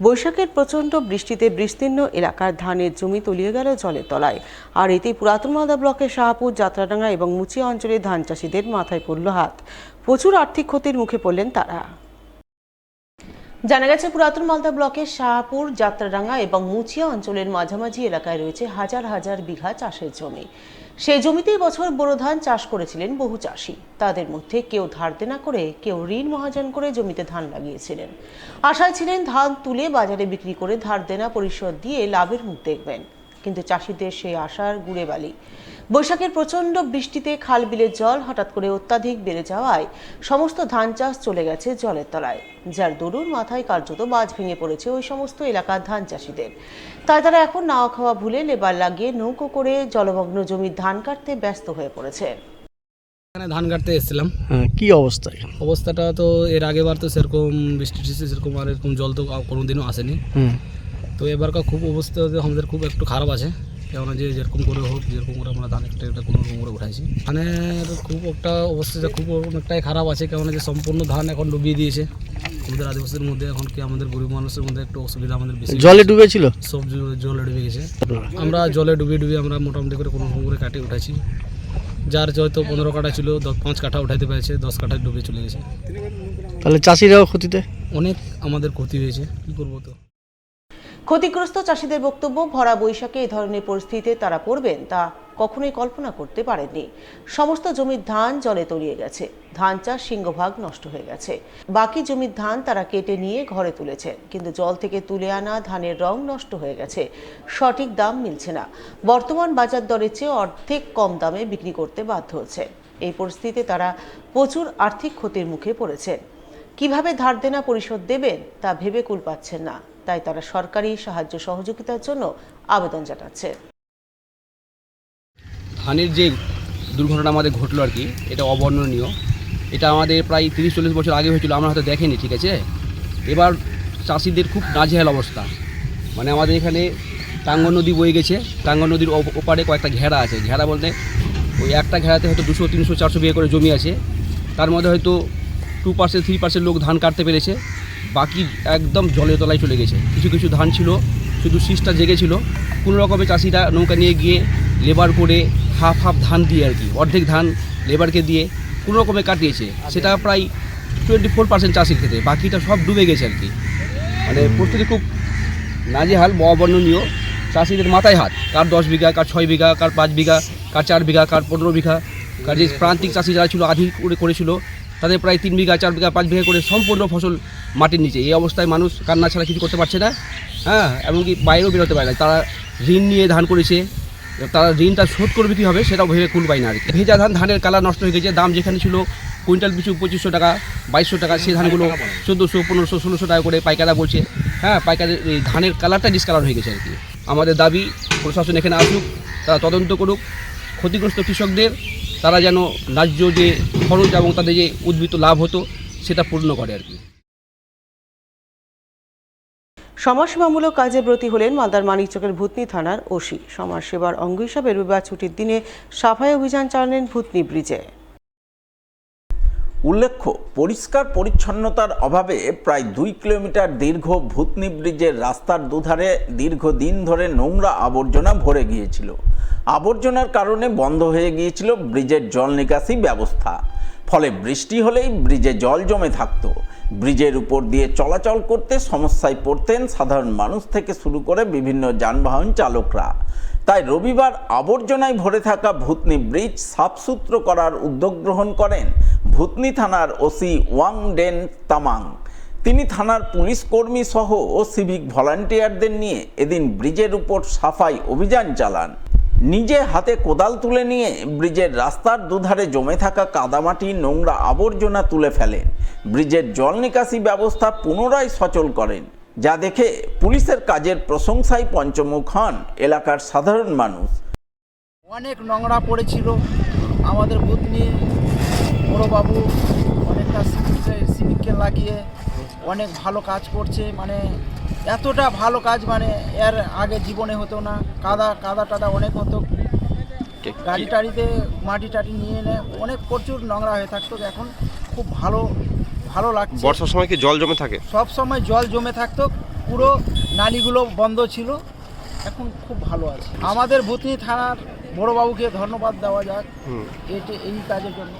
বৈশাখের প্রচণ্ড বৃষ্টিতে বিস্তীর্ণ এলাকার ধানের জমি তলিয়ে গেল জলের তলায়। আর এতে পুরাতন মালদা ব্লকের শাহপুর, যাত্রাডাঙ্গা এবং মুচিয়া অঞ্চলের ধান চাষিদের মাথায় পড়ল হাত। প্রচুর আর্থিক ক্ষতির মুখে পড়লেন তারা। জানা গেছে, পুরাতন মালদা ব্লকের শাহপুর, যাত্রাডাঙ্গা এবং মুচিয়া অঞ্চলের মাঝামাঝি এলাকায় রয়েছে হাজার হাজার বিঘা চাষের জমি। সেই জমিতেই বছর বোরো ধান চাষ করেছিলেন বহু চাষি। তাদের মধ্যে কেউ ধার দেনা করে, কেউ ঋণ মহাজন করে জমিতে ধান লাগিয়েছিলেন। আশায় ছিলেন ধান তুলে বাজারে বিক্রি করে ধার দেনা পরিশোধ দিয়ে লাভের মুখ দেখবেন, কিন্তু চাষিদের সেই আশার গুড়ে বালি। বৈশাখের প্রচণ্ড বৃষ্টিতে খাল বিলের জল হঠাৎ করে অত্যাধিক বেড়ে যাওয়ায় সমস্ত ধান চাষ চলে গেছে জলের তলায়, যার দরুন মাথায় কার্যত বাজ ভেঙে পড়েছে ওই সমস্ত এলাকার ধান চাষিদের। তাই তারা এখন নাওয়া খাওয়া ভুলে লেবার লাগিয়ে নৌকো করে জলমগ্ন জমির ধান কাটতে ব্যস্ত হয়ে পড়েছে। এখানে ধান কাটতে এসেছিলাম। কি অবস্থাটা তো এর আগেবার তো সেরকম বৃষ্টি সেরকম আর এরকম জল তো কোনোদিনও আসেনি। তো এবারকার খুব অবস্থা আমাদের খুব একটু খারাপ আছে, কেননা যেরকম করে হোক, যেরকম করে আমরা ধান একটা কোনো রকম করে উঠাইছি। ধানের খুব একটা অবস্থাটা খুব অনেকটাই খারাপ আছে, কেননা যে সম্পূর্ণ ধান এখন ডুবিয়ে দিয়েছে। আমাদের আদিবাসীর মধ্যে এখন কি আমাদের গরিব মানুষের মধ্যে একটু অসুবিধা আমাদের বেশি। জলে ডুবেছিল, সব জলে ডুবে গেছে। আমরা জলে ডুবিয়ে আমরা মোটামুটি করে কোনো রকম করে কাটিয়ে উঠাইছি। যার হয়তো 15 কাঠা ছিল, 5 কাঠা উঠাইতে পেরেছে, 10 কাঠায় ডুবে চলে গেছে। তাহলে চাষিরাও ক্ষতিতে, অনেক আমাদের ক্ষতি হয়েছে। কী করবো? তো ক্ষতিগ্রস্ত চাষিদের বক্তব্য, ভরা বৈশাখে এই ধরনের পরিস্থিতিতে তারা পড়বেন তা কখনোই কল্পনা করতে পারেননি। সমস্ত জমির ধান জলে তলিয়ে গেছে, ধান চাষ সিংহভাগ নষ্ট হয়ে গেছে। বাকি জমির ধান তারা কেটে নিয়ে ঘরে তুলেছেন, কিন্তু জল থেকে তুলে আনা ধানের রং নষ্ট হয়ে গেছে, সঠিক দাম মিলছে না। বর্তমান বাজার দরের চেয়ে অর্ধেক কম দামে বিক্রি করতে বাধ্য হচ্ছে। এই পরিস্থিতিতে তারা প্রচুর আর্থিক ক্ষতির মুখে পড়েছেন। কিভাবে ধার দেনা পরিশোধ দেবেন তা ভেবে কুল পাচ্ছেন না, তাই তারা সরকারি সাহায্য সহযোগিতার জন্য আবেদন জানাচ্ছে। ধানের যে দুর্ঘটনা আমাদের ঘটলো আর কি, এটা অবর্ণনীয়। এটা আমাদের প্রায় 30-40 বছর আগে হয়েছিল, আমরা হয়তো দেখিনি, ঠিক আছে। এবার চাষিদের খুব নাজেহাল অবস্থা। মানে আমাদের এখানে টাঙ্গন নদী বয়ে গেছে, টাঙ্গন নদীর ওপারে কয়েকটা ঘেরা আছে। ঘেরা বলতে ওই একটা ঘেরাতে হয়তো 200, 300, 400 বিঘা করে জমি আছে। তার মধ্যে হয়তো 2%, 3% লোক ধান কাটতে পেরেছে, বাকি একদম জলের তলায় চলে গেছে। কিছু কিছু ধান ছিল শুধু শীষটা জেগেছিল। কোনো রকমে চাষিরা নৌকা নিয়ে গিয়ে লেবার করে হাফ ধান দিয়ে আর কি, অর্ধেক ধান লেবারকে দিয়ে কোনো রকমে কাটিয়েছে। সেটা প্রায় 24% চাষির ক্ষেত্রে, বাকিটা সব ডুবে গেছে আর কি। মানে পরিস্থিতি খুব নাজেহাল, অবর্ণনীয়। চাষিদের মাথায় হাত, কার 10 বিঘা, কার 6 বিঘা, কার 5 বিঘা, কার 4 বিঘা, কার 15 বিঘা। কার যে প্রান্তিক চাষি যারা ছিল, আধি করেছিল, তাদের প্রায় 3 বিঘা, 4 বিঘা, 5 বিঘা করে সম্পূর্ণ ফসল মাটির নিচে। এই অবস্থায় মানুষ কান্না ছাড়া কিছু করতে পারছে না। এমনকি বাইরেও বেরোতে পারে না। তারা ঋণ নিয়ে ধান করেছে, তারা ঋণটা শোধ করবে কী হবে সেটাও ভেবে কুল পায় না আর কি। ভেজা ধানের কালার নষ্ট হয়ে গেছে। দাম যেখানে ছিল কুইন্টাল পিছু 2500 টাকা, 2200 টাকা, সেই ধানগুলো 1400, 1500, 1600 টাকা করে পাইকাররা বলছে। পাইকারের এই ধানের কালারটা ডিসকালার হয়ে গেছে আর কি। আমাদের দাবি, প্রশাসন এখানে আসুক, তারা তদন্ত করুক, ক্ষতিগ্রস্ত কৃষকদের তারা যেন ন্যায্য যে খরচ এবং তাদের যে উদ্বৃত্ত লাভ হতো সেটা পূর্ণ করে আর কি। সমাজসেবামূলক কাজে ব্রতী হলেন মালদার মানিকচকের ভূতনি থানার ওসি। সমাজসেবার অঙ্গ হিসাবে রবিবার ছুটির দিনে সাফাই অভিযান চালালেন ভূতনি ব্রিজে। উল্লেখ্য, পরিষ্কার পরিচ্ছন্নতার অভাবে প্রায় 2 কিলোমিটার দীর্ঘ ভূতনি ব্রিজের রাস্তার দুধারে দীর্ঘদিন ধরে নোংরা আবর্জনা ভরে গিয়েছিল। আবর্জনার কারণে বন্ধ হয়ে গিয়েছিল ব্রিজের জল নিকাশি ব্যবস্থা। ফলে বৃষ্টি হলেই ব্রিজে জল জমে থাকত। ব্রিজের উপর দিয়ে চলাচল করতে সমস্যায় পড়তেন সাধারণ মানুষ থেকে শুরু করে বিভিন্ন যানবাহন চালকরা। তাই রবিবার আবর্জনায় ভরে থাকা ভূতনি ব্রিজ সাফসুতরো করার উদ্যোগ গ্রহণ করেন ভূতনি থানার ওসি ওয়াং ডেন তামাং। তিনি থানার পুলিশ কর্মী সহ ও সিভিক ভলান্টিয়ারদের নিয়ে এদিন ব্রিজের উপর সাফাই অভিযান চালান। নিজে হাতে কোদাল তুলে নিয়ে ব্রিজের রাস্তার দুধারে জমে থাকা কাদামাটি, নোংরা আবর্জনা তুলে ফেলেন। ব্রিজের জল নিকাশি ব্যবস্থা পুনরায় সচল করেন, যা দেখে পুলিশের কাজের প্রশংসায় পঞ্চমুখ হন এলাকার সাধারণ মানুষ। অনেক নোংরা পড়েছিল, আমাদের ভূতনি বড়বাবু অনেকটা সিভিককে লাগিয়ে অনেক ভালো কাজ করছে। মানে এতটা ভালো কাজ মানে এর আগে জীবনে হতো না। কাদা টাদা অনেক হতো, গাড়ি টাড়িতে মাটি টাটি নিয়ে এনে অনেক প্রচুর নোংরা হয়ে থাকতো। এখন খুব ভালো লাগছে। বর্ষার সময় কি জল জমে থাকে? সব সময় জল জমে থাকতো, পুরো নালীগুলো বন্ধ ছিল, এখন খুব ভালো আছে। আমাদের ভূতনি থানার বড়বাবুকে ধন্যবাদ দেওয়া যাক এই কাজের জন্য।